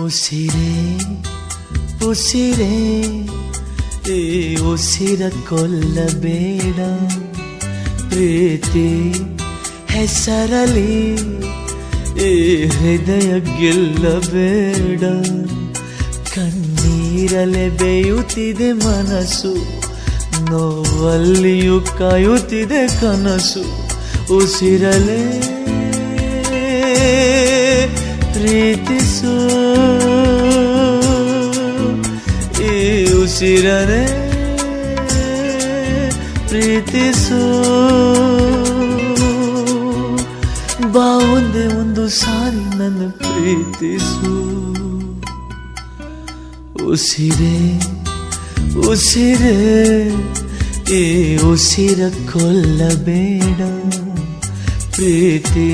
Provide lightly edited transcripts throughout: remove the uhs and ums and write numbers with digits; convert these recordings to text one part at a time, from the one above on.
ಉಸಿರೇ ಉಸಿರೇ ಈ ಉಸಿರ ಕೊಲ್ಲಬೇಡ, ಪ್ರೀತಿ ಹೆಸರಲಿ ಈ ಹೃದಯ ಗೆಲ್ಲಬೇಡ. ಕಣ್ಣೀರಲೆ ಬೇಯುತ್ತಿದೆ ಮನಸ್ಸು, ನೋವಲ್ಲಿಯೂ ಕಾಯುತ್ತಿದೆ ಕನಸು. ಉಸಿರಲೆ ಪ್ರೀತಿಸು, ಈ ಉಸಿರನೆ ಪ್ರೀತಿಸು. ಬಾ ಒಂದೇ ಒಂದು ಸಾರಿ ನನ್ನ ಪ್ರೀತಿಸು. ಉಸಿರೇ ಉಸಿರೇ ಈ ಉಸಿರ ಕೊಲ್ಲಬೇಡ, ಪ್ರೀತಿ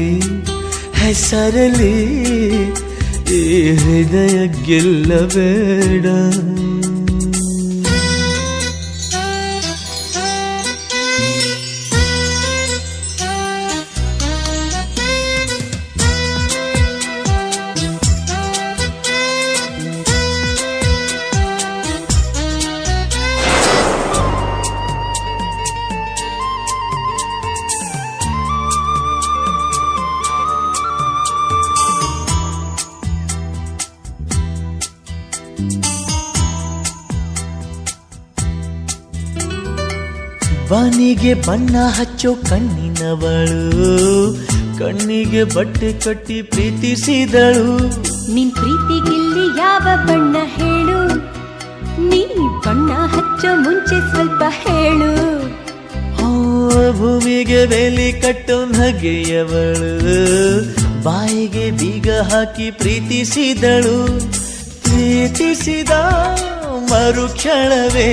ಹೆಸರಲಿ ಈ ಹೃದಯ ಗೆಲ್ಲಬೇಡ. ಬಾನಿಗೆ ಬಣ್ಣ ಹಚ್ಚೋ ಕಣ್ಣಿನವಳು, ಕಣ್ಣಿಗೆ ಬಟ್ಟೆ ಕಟ್ಟಿ ಪ್ರೀತಿಸಿದಳು. ನಿನ್ ಪ್ರೀತಿಗಿಲ್ಲಿ ಯಾವ ಬಣ್ಣ ಹೇಳು, ನೀ ಬಣ್ಣ ಹಚ್ಚೋ ಮುಂಚೆ ಸ್ವಲ್ಪ ಹೇಳು. ಭೂಮಿಗೆ ಬೇಲಿ ಕಟ್ಟೋ ನಗೆಯವಳು, ಬಾಯಿಗೆ ಬೀಗ ಹಾಕಿ ಪ್ರೀತಿಸಿದಳು. ಪ್ರೀತಿಸಿದ ಮರುಕ್ಷಣವೇ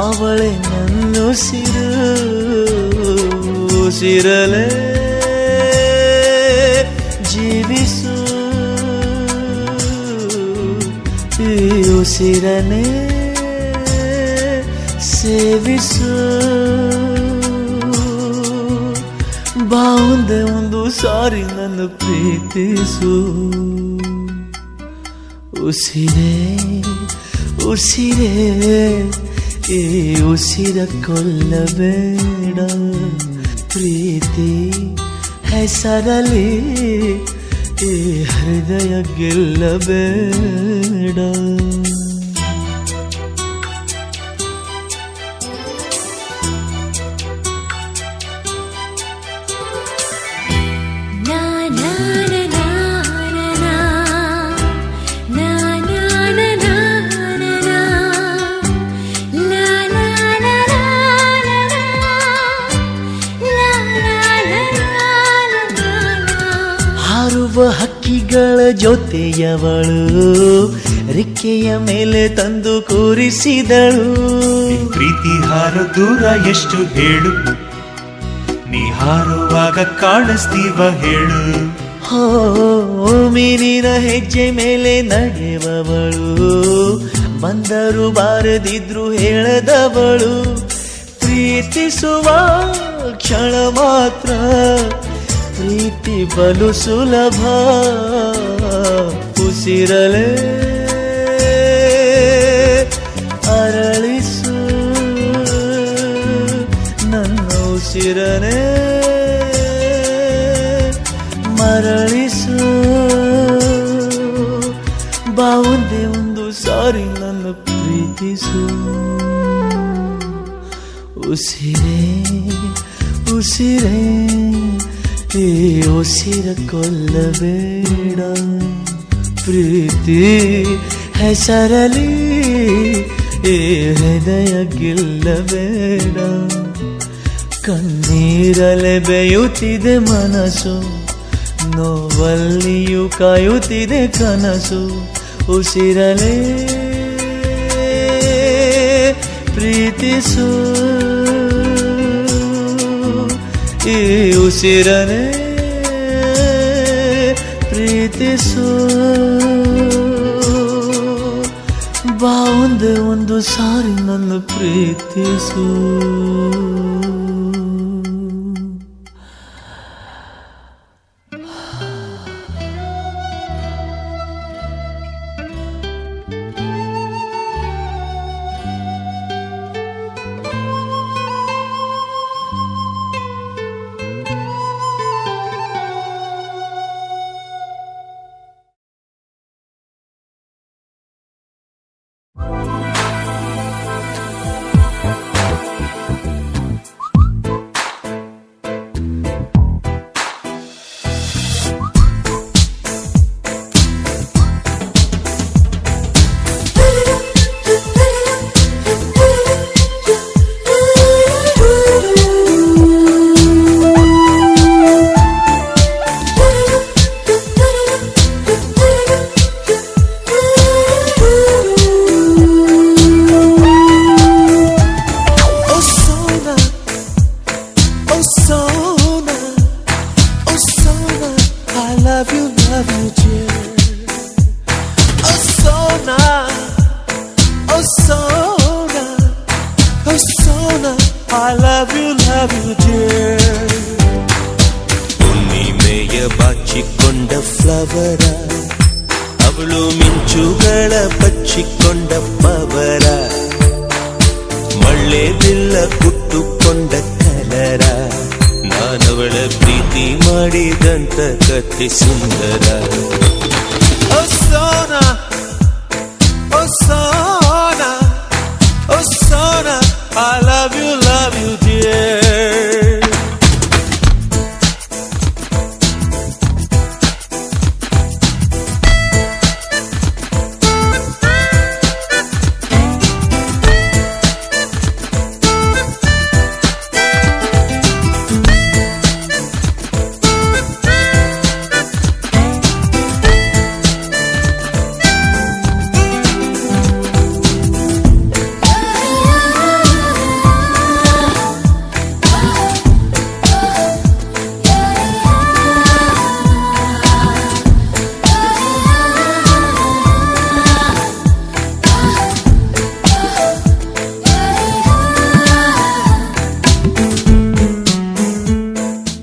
ಅವಳೆ ನನ್ನುಸಿರು. ಉಸಿರಲೆ ಜೀವಿಸು, ಈ ಉಸಿರನೆ ಸೇವಿಸು. ಬಾ ಒಂದೇ ಒಂದು ಸಾರಿ ನನ್ನ ಪ್ರೀತಿಸು. ಉಸಿರೇ ಉಸಿರೇ ಈ ಉಸಿರ ಕೊಲ್ಲಬೇಡ, ಪ್ರೀತಿ ಹೆಸರಲಿ ಈ ಹೃದಯ ಗೆಲ್ಲಬೇಡ. ಹಕ್ಕಿಗಳ ಜೊತೆಯವಳು, ರೆಕ್ಕೆಯ ಮೇಲೆ ತಂದು ಕೂರಿಸಿದಳು. ಪ್ರೀತಿ ಹಾರೋ ದೂರ ಎಷ್ಟು ಹೇಳು, ನೀ ಹಾರುವಾಗ ಕಾಣಿಸ್ತೀವ ಹೇಳು. ಹೋ ಮೀನಿನ ಹೆಜ್ಜೆ ಮೇಲೆ ನಡೆಯುವವಳು, ಬಂದರು ಬಾರದಿದ್ರು ಹೇಳದವಳು. ಪ್ರೀತಿಸುವ ಕ್ಷಣ ಮಾತ್ರ, ಪ್ರೀತಿ ಬಲು ಸುಲಭ. ಉಸಿರಲೆ ಅರಳಿಸು, ನನ್ನ ಉಸಿರನೆ ಮರಳಿಸು. ಬಾ ಒಂದೇ ಒಂದು ಸಾರಿ ನನ್ನ ಪ್ರೀತಿಸು. ಉಸಿರೇ ಉಸಿರೇ ಈ ಉಸಿರ ಕೊಲ್ಲಬೇಡ, ಪ್ರೀತಿ ಹೆಸರಲಿ ಈ ಹೃದಯ ಗೆಲ್ಲಬೇಡ. ಕಣ್ಣೀರಲೆ ಬೇಯುತ್ತಿದೆ ಮನಸ್ಸು, ನೋವಲ್ಲಿಯೂ ಕಾಯುತ್ತಿದೆ ಕನಸು. ಉಸಿರಲೆ ಪ್ರೀತಿಸು, ಈ ಉಸಿರನೆ ಪ್ರೀತಿಸು. ಬಾ ಒಂದೇ ಒಂದು ಸಾರಿ ನನ್ನ ಪ್ರೀತಿಸು. Sona, I love you dear. ಹುಣ್ಣಿಮೆಯ ಬಾಚಿಕೊಂಡ ಫ್ಲವರ, ಅವಳು ಮಿಂಚುಗಳ ಬಚ್ಚಿಕೊಂಡ ಪವರ, ಮಳ್ಳೆ ಬಿಲ್ಲ ಕುಟ್ಟುಕೊಂಡ ಕಲರ, ನಾನವಳ ಪ್ರೀತಿ ಮಾಡಿದಂತ ಕಥೆ ಸುಂದರ. ಓ ಸೋನಾ, ಓ ಸೋನಾ, ಓ Sona, I love you dear.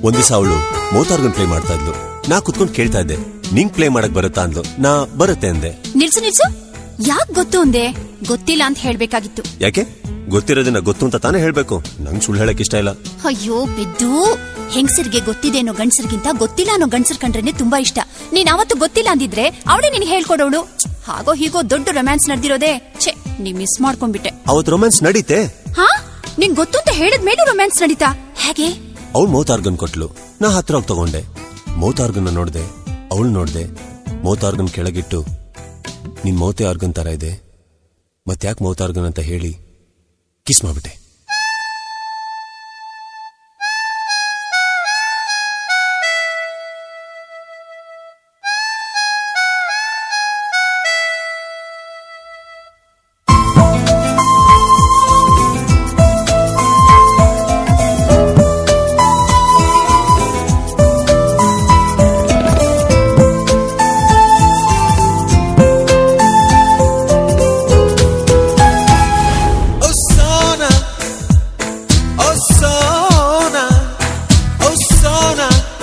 ಒಂದ್ ದಿವಸ ಅವಳು ಮೋತಾರ್ಗನ್ ಪ್ಲೇ ಮಾಡ್ತಾ ಇದ್ಲು. ನಾ ಕುತ್ಕೊಂಡು ಕೇಳ್ತಾ ಇದ್ದೆ, ನಿಂಗ್ ಪ್ಲೇ ಮಾಡಕ್ ಬರುತ್ತಾ ಅಂದ್ಲು. ನಾ ಬರುತ್ತೆ ಅಂದೆ. ನಿಲ್ಸು ಯಾಕ್ ಗೊತ್ತು ಅಂದೆ? ಗೊತ್ತಿಲ್ಲ ಅಂತ ಹೇಳ್ಬೇಕಾಗಿತ್ತು. ಯಾಕೆ? ಗೊತ್ತಿರೋದನ್ನ ಗೊತ್ತು ಅಂತ ತಾನೇ ಹೇಳ್ಬೇಕು. ನಂಗ್ ಸುಳ್ಳು ಹೇಳಕ್ ಇಷ್ಟ ಇಲ್ಲ. ಅಯ್ಯೋ ಬಿದ್ದು, ಹೆಂಗಸರಿಗೆ ಗೊತ್ತಿದೆ ಅನ್ನೋ ಗಂಡಸರಿಗಿಂತ ಗೊತ್ತಿಲ್ಲ ಅನ್ನೋ ಗಂಡಸರ್ ಕಂಡ್ರೇನೆ ತುಂಬಾ ಇಷ್ಟ. ನೀನ್ ಅವತ್ತು ಗೊತ್ತಿಲ್ಲ ಅಂದಿದ್ರೆ ಅವಳೇ ನಿನ್ ಹೇಳ್ಕೊಡೋಳು. ಹಾಗೋ ಹೀಗೋ ದೊಡ್ಡ ರೊಮ್ಯಾನ್ಸ್ ನಡೆದಿರೋದೇ. ಛೆ, ನೀ ಮಿಸ್ ಮಾಡ್ಕೊಂಡ್ಬಿಟ್ಟೆ. ಅವತ್ ರೊಮ್ಯಾನ್ಸ್ ನಡೀತೆ. ಹಾ, ನಿಂಗ್ ಗೊತ್ತು ಅಂತ ಹೇಳಿದ್ಮೇಲೆ ರೊಮ್ಯಾನ್ಸ್ ನಡೀತಾ? ಹೇಗೆ? ಅವಳು ಮೌತಾರ್ಗನ್ ಕೊಟ್ಲು, ನಾ ಹತ್ರ ಹೋಗಿ ತಗೊಂಡೆ. ಮೌತಾರ್ಗನ್ ನೋಡ್ದೆ, ಅವಳು ನೋಡ್ದೆ. ಮೌತಾರ್ಗನ್ ಕೆಳಗಿಟ್ಟು, ನಿನ್ ಮೌತೆ ಆರ್ಗನ್ ತರ ಇದೆ, ಮತ್ತ್ಯಾಕ್ ಮೌತಾರ್ಗನ್ ಅಂತ ಹೇಳಿ ಕಿಸ್ ಮಾಡ್ಬಿಟ್ಟೆ.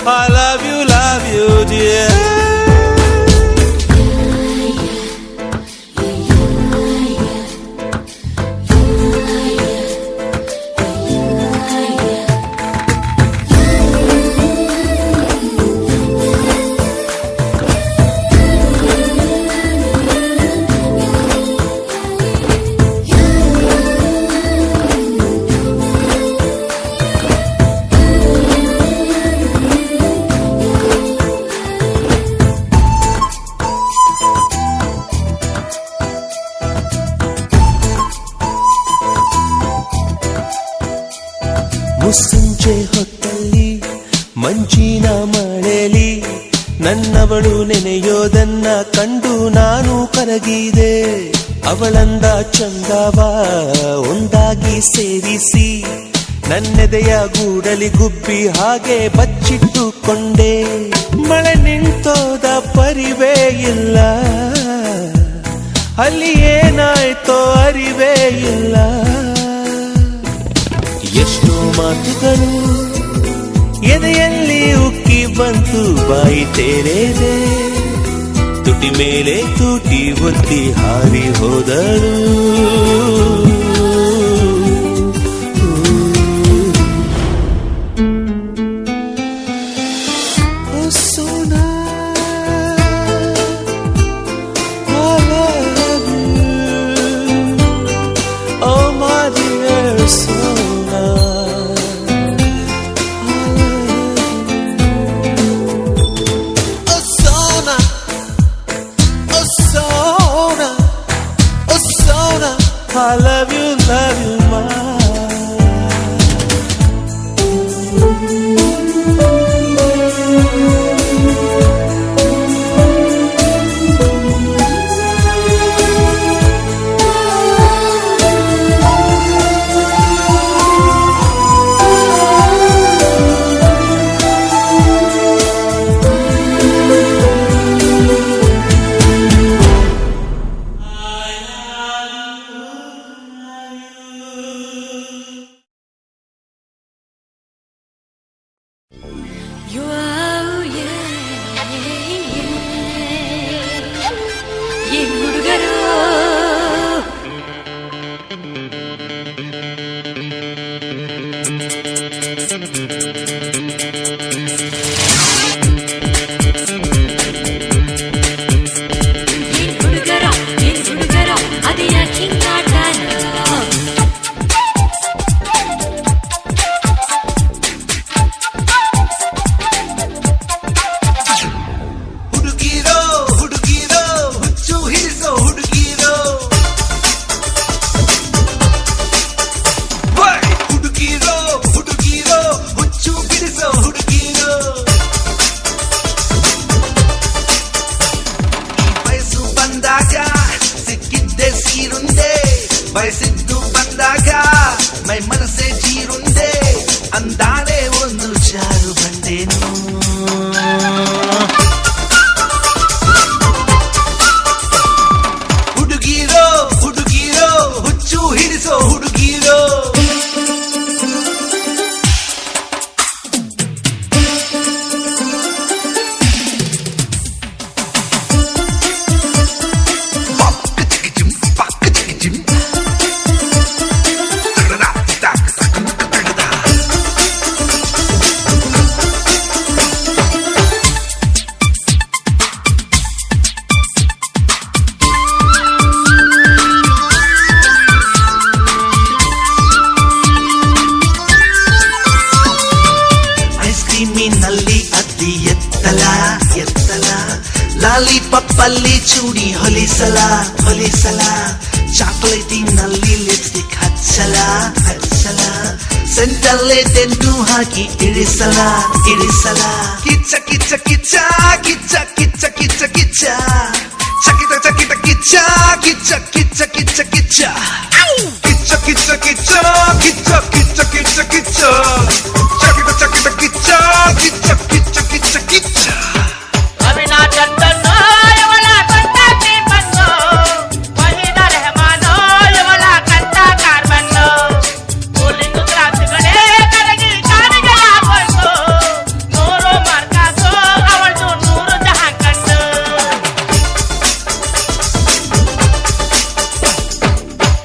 I love you dear. ಮುಸ್ಸಂಜೆ ಹೊತ್ತಲ್ಲಿ ಮಂಜಿನ ಮಳೆಲಿ ನನ್ನವಳು ನೆನೆಯೋದನ್ನ ಕಂಡು ನಾನು ಕರಗಿದೆ. ಅವಳಂದ ಚಂದವ ಒಂದಾಗಿ ಸೇರಿಸಿ ನನ್ನೆದೆಯ ಗೂಡಲಿ ಗುಬ್ಬಿ ಹಾಗೆ ಬಚ್ಚಿಟ್ಟುಕೊಂಡೆ. ಮಳೆ ನಿಂತೋದ ಪರಿವೇ ಇಲ್ಲ, ಅಲ್ಲಿ ಏನಾಯ್ತೋ ಅರಿವೇ ಇಲ್ಲ. ಎಷ್ಟೋ ಮಾತುಗಳು ಎದೆಯಲ್ಲಿ ಉಕ್ಕಿ ಬಂತು, ಬಾಯಿ ತೆರೆದೆ, ತುಟಿ ಮೇಲೆ ತುಟಿ ಒತ್ತಿ ಹಾರಿ ಹೋದಳು. I love ಹುಡುಗರ ಅದೇ ಯಾಕೆ ಹಿಂಗಾಟಾನ ಹುಡುಗಿರೋ ಹುಡುಗಿರೋ ಹುಚ್ಚು ಹಿಡಿಸೋ ಹುಡುಗಿರೋ ಹುಡುಗಿರೋ ಹುಡುಗಿರೋ ಹುಚ್ಚು ಬಿಡಿಸೋ ಹುಡುಗಿರೋ ಈ ವಯಸ್ಸು ಬಂದಾಗ ಸಿಕ್ಕಿದ್ದೆ ಸೀರುಂದೆ ಬಯಸಿದ್ದು ಬಂದಾಗ ಮೈ ಮನಸ್ಸೇ ಜೀರುಂದೆ ಅಂದಾಳೆ ಒಂದು ಜಾರು ಬಂದೇನು ಹುಡುಗಿರೋ ಹುಡುಗಿರೋ ಹುಚ್ಚು ಹಿಡಿಸೋ ಹುಡುಗಿರೋ ನಲ್ಲಿ ಅತಿ ಎತ್ತಲ ಎತ್ತಲ ಲಾಲಿಪಾಪ್ ಅಲ್ಲಿ ಚೂಡಿ ಹೊಲಿಸಲ ಹೊಲಿಸಲ ಚಾಕ್ಲೇಟಿನಲ್ಲಿ ಲಿಪ್ಸ್ಟಿಕ್ ಹಚ್ಚಲ ಹಚ್ಚಲ ಸೆಂಟಲ್ಲೇ ತೆಂಟು ಹಾಕಿ ಇಳಿಸಲ ಇಳಿಸಲ ಕಿಚ್ಚ ಕಿಚ್ಚ ಕಿಚ್ಚ ಕಿಚ್ಚ ಕಿಚ್ಚ ಕಿಚ್ಚ ಕಿಚ್ಚ ಚಕಿತ ಚಕಿತ ಕಿಚ್ಚ ಕಿಚ್ಚ ಕಿಚ್ಚ ಕಿಚ್ಚ ಕಿಚ್ಚ ಕಿಚ್ಚ ಕಿಚ್ಚ ಕಿಚ್ಚ ಕಿಚ್ಚ ಕಿಚ್ಚ ಕಿಚ್ಚ ಕಿಚ್ಚ ಚಕಿತ ಚಕಿತ ಕಿಚ್ಚ ಕಿಚ್ಚ ಕಿಚ್ಚ ಕಿಚ್ಚ ಕಿಚ್ಚ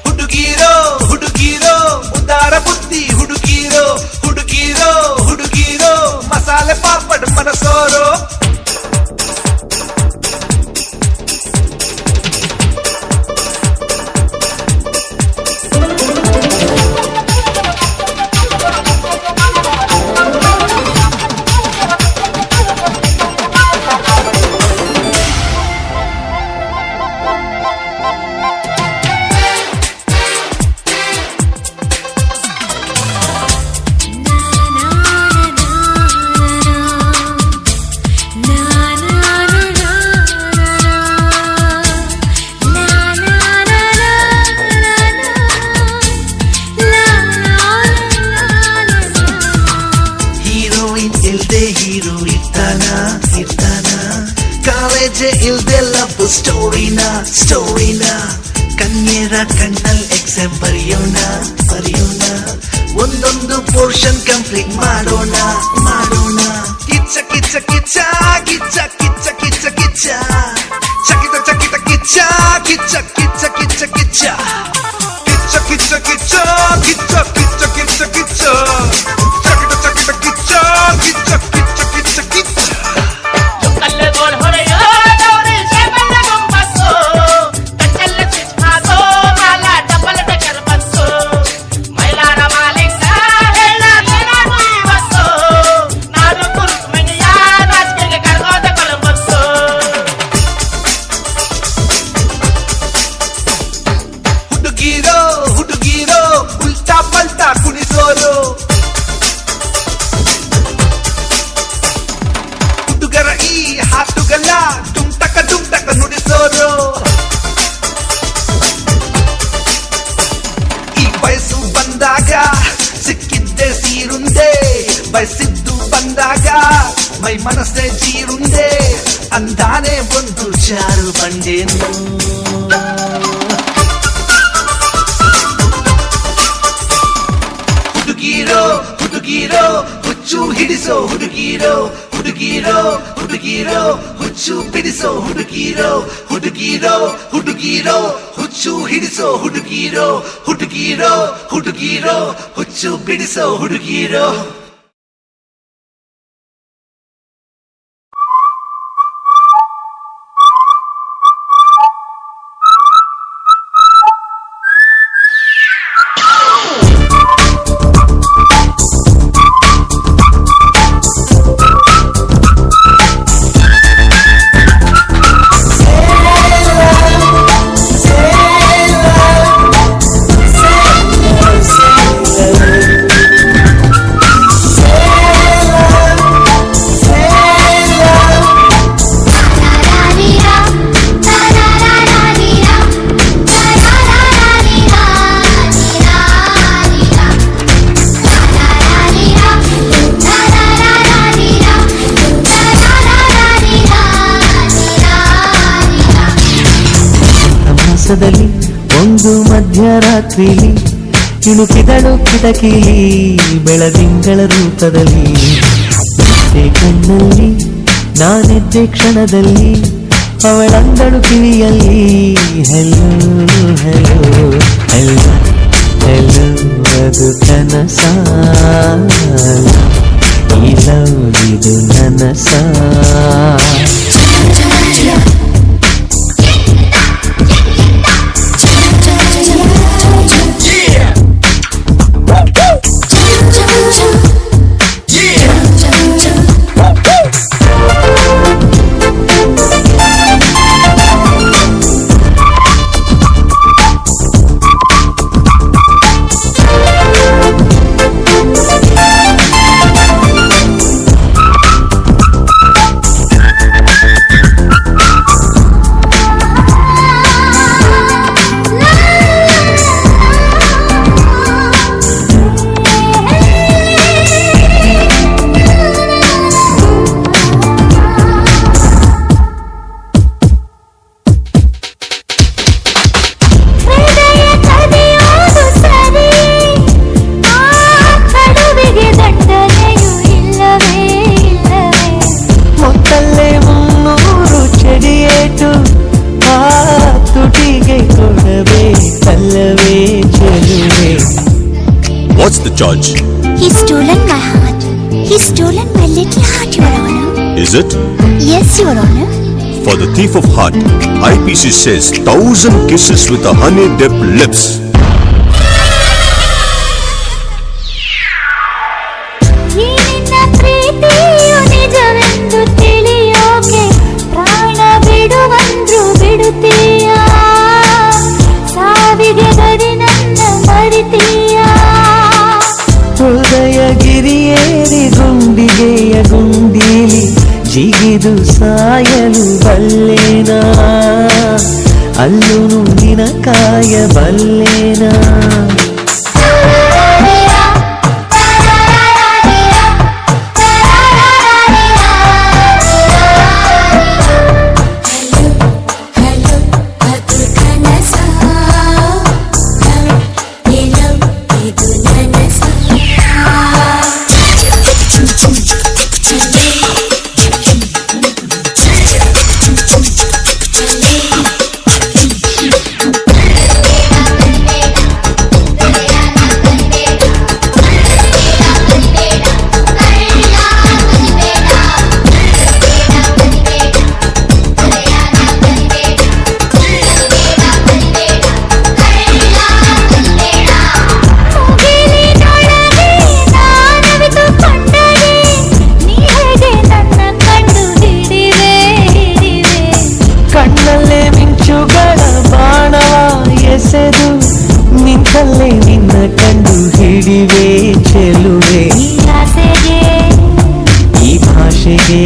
ಹುಡುಗಿರೋ ಹುಡುಗಿರೋ ಉದಾರ ಬುದ್ಧಿ ಹುಡುಗಿರೋ ಹುಡುಗಿರೋ ಹುಡುಗಿರೋ ಮಸಾಲೆ ಪಾಪಡ್ ಮನಸೋರೋ ಇಲ್ದೆ ಹೀರೋ ಇರ್ತಾನ ಇರ್ತಾನ ಕಾಲೇಜ್ ಇಲ್ದೆ ಲವ್ ಸ್ಟೋರಿನ ಸ್ಟೋರಿನ ಕನ್ಯರ ಕಣ್ಣಲ್ ಎಕ್ಸಾಮ್ ಬರೆಯೋಣ ಬರೆಯೋಣ ಒಂದೊಂದು ಪೋರ್ಷನ್ ಕಂಪ್ಲೀಟ್ ಮಾಡೋಣ ಮಾಡೋಣ ಕಿಚ್ಚ ಕಿಚ್ಚ ಕಿಚ್ಚ ಕಿಚ್ಚ ಕಿಚ್ಚ ಕಿಚ್ಚ ಕಿಚ್ಚ ಚಕಿತ ಚಕಿತ ಕಿಚ್ಚ ಕಿಚ್ಚ ಕಿಚ್ಚ ಕಿಚ್ಚ ಕಿಚ್ಚ ಕಿಚ್ಚ ಕಿಚ್ಚ ಕಿಚ್ಚ ಕಿಚ್ಚ ಕಿಚ್ಚ ಕಿಚ್ಚ ಕಿಚ್ಚ ಚಕಿತ ಚಕಿತ ಕಿಚ್ಚ ಕಿಚ್ಚ ಕಿಚ್ಚ ಕಿಚ್ಚ ಕಿಚ್ಚ ಹುಡುಗಿರೋ ಹುಡುಗಿರೋ ಉಲ್ಟಾ ಪಲ್ಟಾ ಕುಣಿಸೋರು ಹುಡುಗರ ಈ ಹಾಟುಗಳ ಡುಂಟಕ ನುಡಿಸೋರು ಈ ವಯಸ್ಸು ಬಂದಾಗ ಸಿಕ್ಕಿದ್ದೆ ಸೀರುಂದೆ ಬಯಸಿದ್ದು ಬಂದಾಗ ಮೈ ಮನಸ್ಸೇ ಜೀರುಂದೆ ಅಂದಾನೆ ಒಂದು ಜಾರು ಬಂದೇನು ಹುಡುಗಿರೋ ಹುಡುಗಿರೋ ಹುಚ್ಚು ಹಿಡಿಸೋ ಹುಡುಗಿರೋ ಹುಡುಗಿರೋ ಹುಡುಗಿರೋ ಹುಚ್ಚು ಬಿಡಿಸೋ ಹುಡುಗಿರೋ ಹುಡುಗಿರೋ ಹುಡುಗಿರೋ ಹುಚ್ಚು ಹಿಡಿಸೋ ಹುಡುಗಿರೋ ಹುಡುಗಿರೋ ಹುಡುಗಿರೋ ಹುಚ್ಚು ಬಿಡಿಸೋ ಹುಡುಗಿರೋ. ಒಂದು ಮಧ್ಯರಾತ್ರಿಲಿ ಇಣುಕಿದಳು ಕಿಟಕಿಲಿ ಬೆಳದಿಂಗಳ ರೂಪದಲ್ಲಿ ಕಣ್ಣಲ್ಲಿ ನಾನಿದ್ದೆ ಕ್ಷಣದಲ್ಲಿ ಅವಳಂದಳು ಕಿವಿಯಲ್ಲಿ ಹೆಲೋ ಹೆಲೋ ಹೆಲೋ ಹೆಲೋ ಅದು ಕನಸ ಈ ಲವ್ ಇದು ನನಸ. What's the charge? He's stolen my heart. He's stolen my little heart, Your Honor. Is it? Yes, Your Honor. For the thief of heart, IPC says 1,000 kisses with a honey-dipped lips. ಹೃದಯಗಿರಿಯೇರಿ ಗುಂಡಿಗೆಯ ಗುಂಡೀಲಿ ಜಿಗಿದು ಸಾಯಲು ಬಲ್ಲೇನಾ ಅಲ್ಲೂ ನಿನ ಕಾಯ ಬಲ್ಲೇನಾ. ನಿಂತಲ್ಲೇ ನಿನ್ನ ಕಂಡು ಹಿಡಿವೆ ಚೆಲುವೆ ಈ ಭಾಷೆಗೆ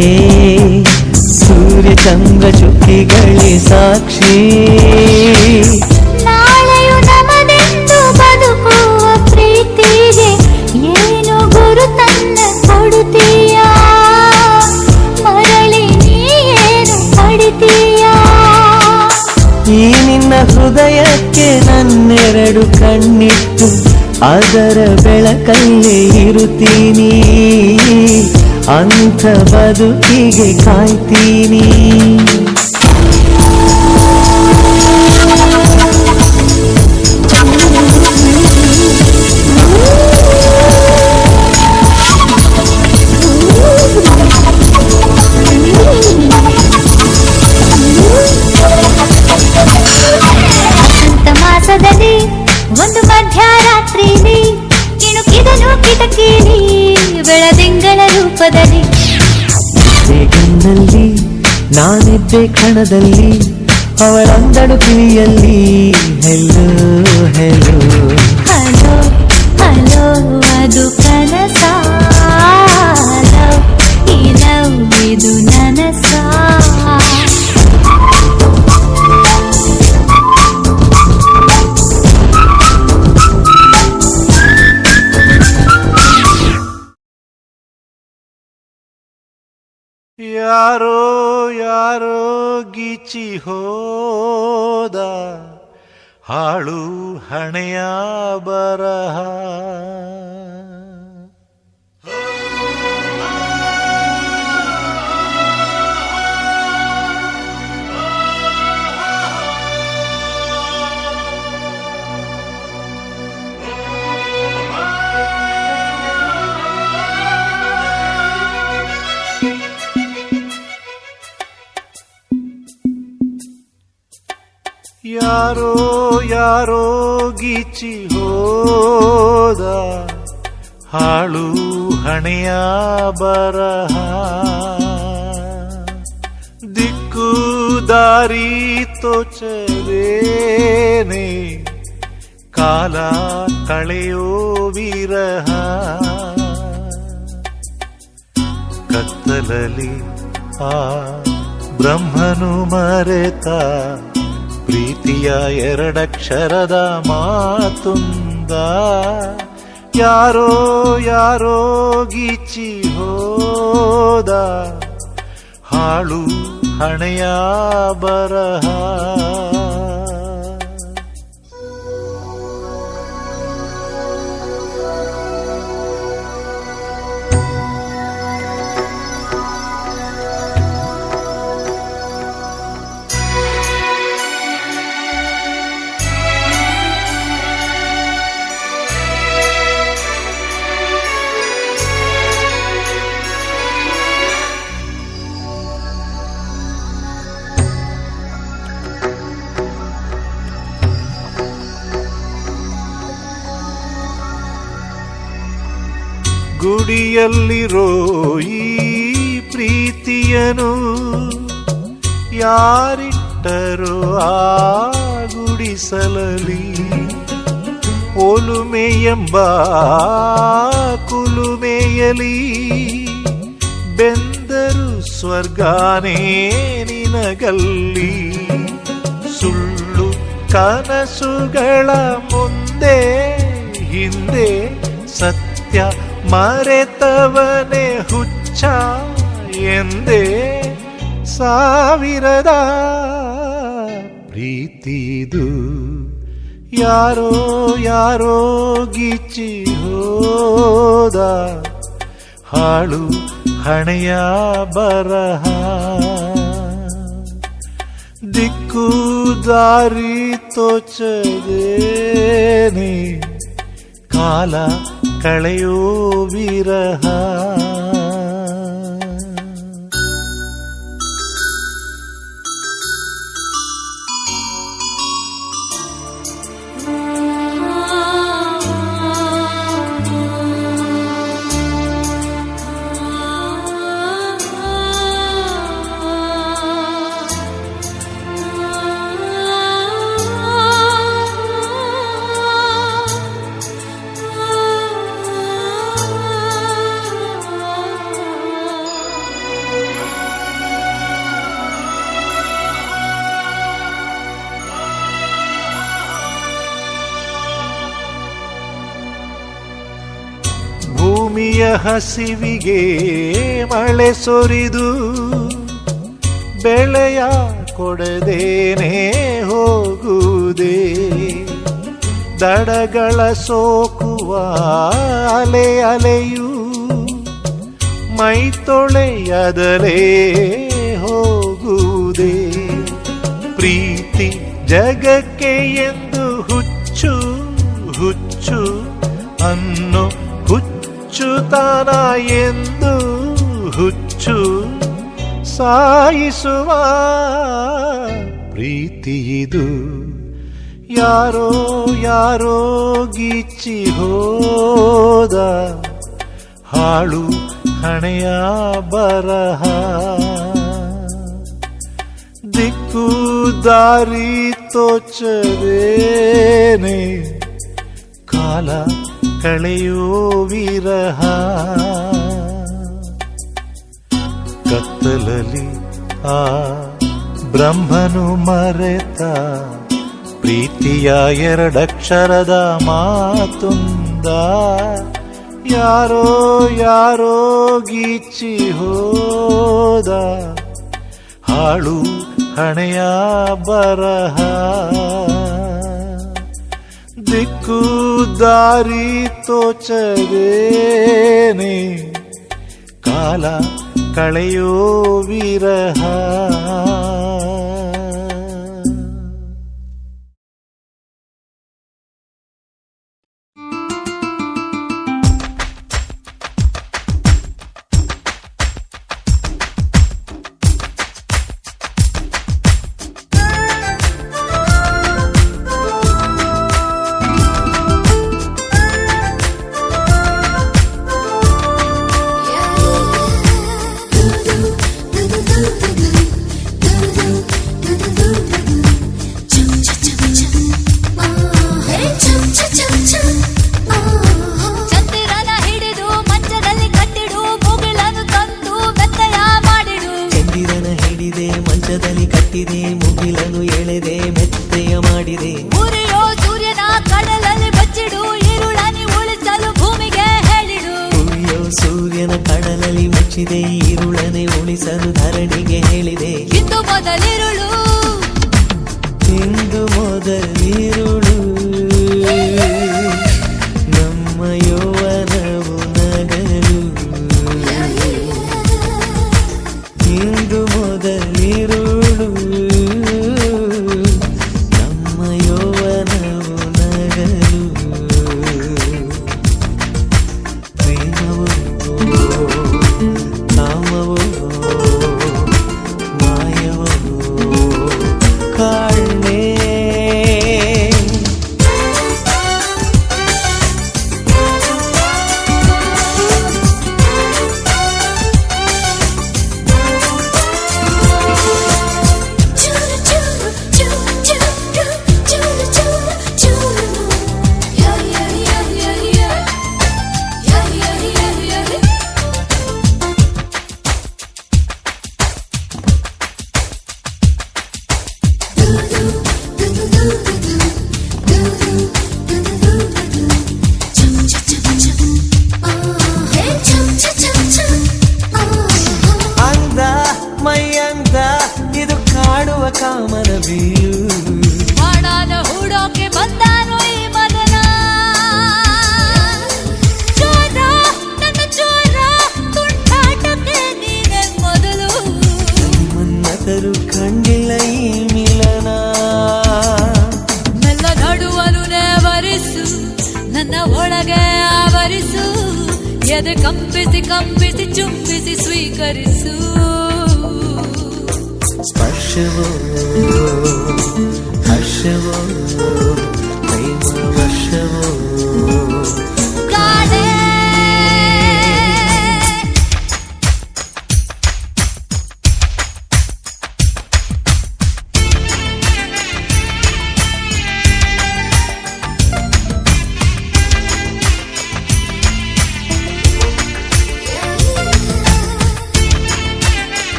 ಸೂರ್ಯ ಚಂದ್ರ ಚುಕ್ಕಿಗಳೇ ಸಾಕ್ಷಿ. ನಾಳೆಯು ನಮದೆಂದು ಬದುಕುವ ಪ್ರೀತಿಗೆ ಏನು ಗುರು ತನ್ನ ಕೊಡುತ್ತೀಯ ಮರಳಿ ನೀನು ಪಡಿತೀಯ. ಈ ನಿನ್ನ ಹೃದಯಕ್ಕೆ ನನ್ನೆರಡು ಕಣ್ಣಿಟ್ಟು ಅದರ ಬೆಳಕಲ್ಲೇ ಇರುತ್ತೀನಿ ಅಂಥ ಬದುಕಿಗೆ ಕಾಯ್ತೀನಿ. ವಸಂತ ಮಾಸದಲ್ಲಿ ಒಂದು ಮಧ್ಯರಾತ್ರಿಲಿ ಕಿಣುಕಿದನು ಕಿಟಕಿಲಿ ಬೆಳದಿಂಗಳ ರೂಪದಲ್ಲಿ ಬೇಗಂದಲ್ಲಿ ನಾನಿದ್ದೆ ಕ್ಷಣದಲ್ಲಿ ಅವಳಂದಳು ಕಿವಿಯಲ್ಲಿ ಹೆಲ್ಲೋ ಹೆಲ್ಲೋ ಹಲೋ ಹಲೋ ಅದು ಕನಸ ಲವ್ ಈ ಲವ್ ಇದು ನನಸ. ಯಾರೋ ಯಾರೋ ಗೀಚಿ ಹೋದ ಹಾಳು ಹಣೆಯ ಬರಹ. ಯಾರೋ ಯಾರೋ ಗೀಚಿ ಹೋದ ಹಾಳು ಹಣೆಯ ಬರಹ. ದಿಕ್ಕು ದಾರಿ ತೋಚದೇನೆ ಕಾಲ ಕಳೆಯೋ ವಿರಹ. ಕತ್ತಲಲ್ಲಿ ಆ ಬ್ರಹ್ಮನು ಮರೆತ ಪ್ರೀತಿಯ ಎರಡಕ್ಷರದ ಮಾತುಂದ. ಯಾರೋ ಯಾರೋ ಗೀಚಿ ಹೋದ ಹಾಳು ಹಣೆಯ ಬರಹ. ಗುಡಿಯಲ್ಲಿರೋ ಈ ಪ್ರೀತಿಯನು ಯಾರಿಟ್ಟರೋ ಆ ಗುಡಿಸಲಲಿ. ಒಲುಮೆಯೆಂಬ ಕುಲುಮೆಯಲಿ ಬೆಂದರು ಸ್ವರ್ಗಾನೇ ನಿನಗಲ್ಲಿ. ಸುಳ್ಳು ಕನಸುಗಳ ಮುಂದೆ ಹಿಂದೆ ಸತ್ಯ ಮರೆತವನೇ ಹುಚ್ಚ ಎಂದೇ. ಸಾವಿರದ ಪ್ರೀತಿದು ಯಾರೋ ಯಾರೋ ಗೀಚಿ ಹೋದ ಹಾಳು ಹಣೆಯ ಬರಹ. ದಿಕ್ಕು ದಾರಿ ತೋಚದೇನೆ ಕಾಲ ಕಳೆಯೋ ವಿರಹ. ಭೂಮಿಯ ಹಸಿವಿಗೆ ಮಳೆ ಸುರಿದು ಬೆಳೆಯ ಕೊಡದೇನೆ ಹೋಗುವುದೇ. ದಡಗಳ ಸೋಕುವ ಅಲೆ ಅಲೆಯು ಮೈ ತೊಳೆಯದಲೇ ಹೋಗುವುದೇ ಪ್ರೀತಿ ಜಗಕ್ಕೆ ಎಂದು ಹುಚ್ಚು ಹುಚ್ಚು ಅನ್ನೋ ಹುಚ್ಚುತನ ಎಂದು ಹುಚ್ಚು ಸಾಯಿಸುವ ಪ್ರೀತಿಯಿದು ಯಾರೋ ಯಾರೋ ಗೀಚಿ ಹೋದ ಹಾಳು ಹಣೆಯ ಬರಹ ದಿಕ್ಕು ದಾರಿ ತೋಚದೇನೆ ಕಾಲ ಕಳೆಯೋ ವಿರಹ ಕತ್ತಲಲ್ಲಿ ಆ ಬ್ರಹ್ಮನು ಮರೆತ ಪ್ರೀತಿಯ ಎರಡಕ್ಷರದ ಮಾತುಂದ ಯಾರೋ ಯಾರೋ ಗೀಚಿ ಹೋದ ಹಾಳು ಹಣೆಯ ಬರಹ ದಿಕ್ಕು ದಾರಿ ತೋಚದೇನೆ ಕಾಲ ಕಳೆಯೋ ವಿರಹ ಈರುಳನೆ ಉಳಿಸಲು ಧರಣಿಗೆ ಹೇಳಿದೆ ಇಂದು ಮೊದಲಿರುಳು ಇಂದು ಮೊದಲಿರುಳು ನಮ್ಮ ಯೌವನವು ನಗಲು ಇಂದು ಮೊದಲಿರುಳು ನಮ್ಮ ಯೌವನವು ನಗಲು ಪ್ರೇಮವು ಕಾಮವೋ ಮಾಯವೋ ಕಾಣೆ ಕಾಮನ ಬೀರು ಮಾಡಾದ ಹೂಡೋಕೆ ಬಂದಾನು ಈ ಮದನ ಚೋರ ನನ್ನ ಚೋರ ತುಂಟಾಟಕ್ಕೆ ನೀನೆ ಮೊದಲು ಮನ್ನತರು ಕಂಡಿಲ್ಲ ಈ ಮಿಲನ ನನ್ನ ನಡುವನು ನೇವರಿಸು ನನ್ನ ಒಳಗೆ ಆವರಿಸು ಎದೆ ಕಂಪಿಸಿ ಕಂಪಿಸಿ ಚುಂಬಿಸಿ ಸ್ವೀಕರಿಸು ಸ್ಪರ್ಶವೋ ಹರ್ಷವೋ ಪ್ರೇಮ ವರ್ಷವೋ ಕಾಣೆ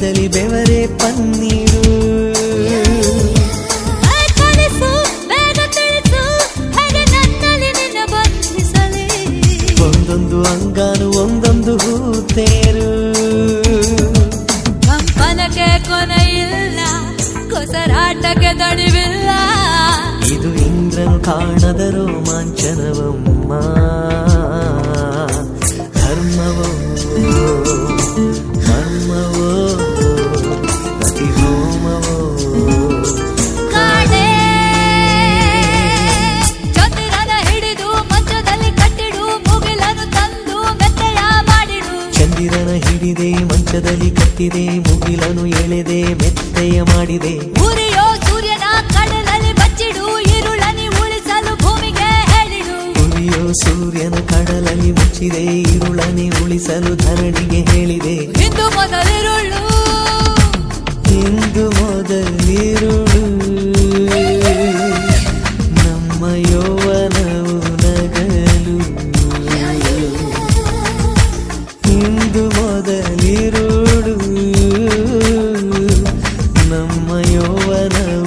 ಮುಖದಲ್ಲಿ ಬೆವರೇ ಪನ್ನೀರು. ಕಲಿಸು ಬೇಗ ತಿಳಿಸು ಹೇಗೆ ನನ್ನಲ್ಲಿ ನಿನ್ನ ಬಂಧಿಸಲಿ. ಒಂದೊಂದು ಅಂಗಾನು ಒಂದೊಂದು ಹೂತೇರು. ಕಂಪನಕ್ಕೆ ಕೊನೆ ಇಲ್ಲ, ಕೊಸರಾಟಕ್ಕೆ ದಣಿವಿಲ್ಲ. ಇದು ಇಂದ್ರನು ಕಾಣದ ರೋಮಾಂಚನವಮ್ಮ. ಧರ್ಮವೋ ಮರ್ಮವೋ ಪ್ರತಿಹೋಮವೋ. ಕಾಣೆ ಚಂದಿರನ ಹಿಡಿದು ಮಂಚದಲ್ಲಿ ಕಟ್ಟಿಡು, ಮುಗಿಲನ್ನು ತಂದು ಮೆತ್ತೆಯ ಮಾಡಿಡು. ಚಂದಿರನ ಹಿಡಿದೆ ಮಂಚದಲ್ಲಿ ಕಟ್ಟಿದೆ, ಮುಗಿಲನು ಎಳೆದೆ ಮೆತ್ತೆಯ ಮಾಡಿದೆ. ಉರಿಯೋ ಸೂರ್ಯನ ಕಡಲಲ್ಲಿ ಬಚ್ಚಿಡು, ಈರುಳನಿ ಉಳಿಸಲು ಭೂಮಿಗೆ ಹೇಳಿಡು. ಉರಿಯೋ ಸೂರ್ಯನ ಕಡಲಲ್ಲಿ ಮುಚ್ಚಿದೆ, ഇരുಳನಿ ಉಳಿಸಲು ಧರಣಿಗೆ ಹೇಳಿದೆ. ಇಂದು ಮೊದಲಿರುಳು, ಇಂದು ಮೊದಲಿರುಳು, ನಮ್ಮ ಯೌವನವು ನಗಲು. ಇಂದು ಮೊದಲಿರುಳು, ನಮ್ಮ ಯೌವನವು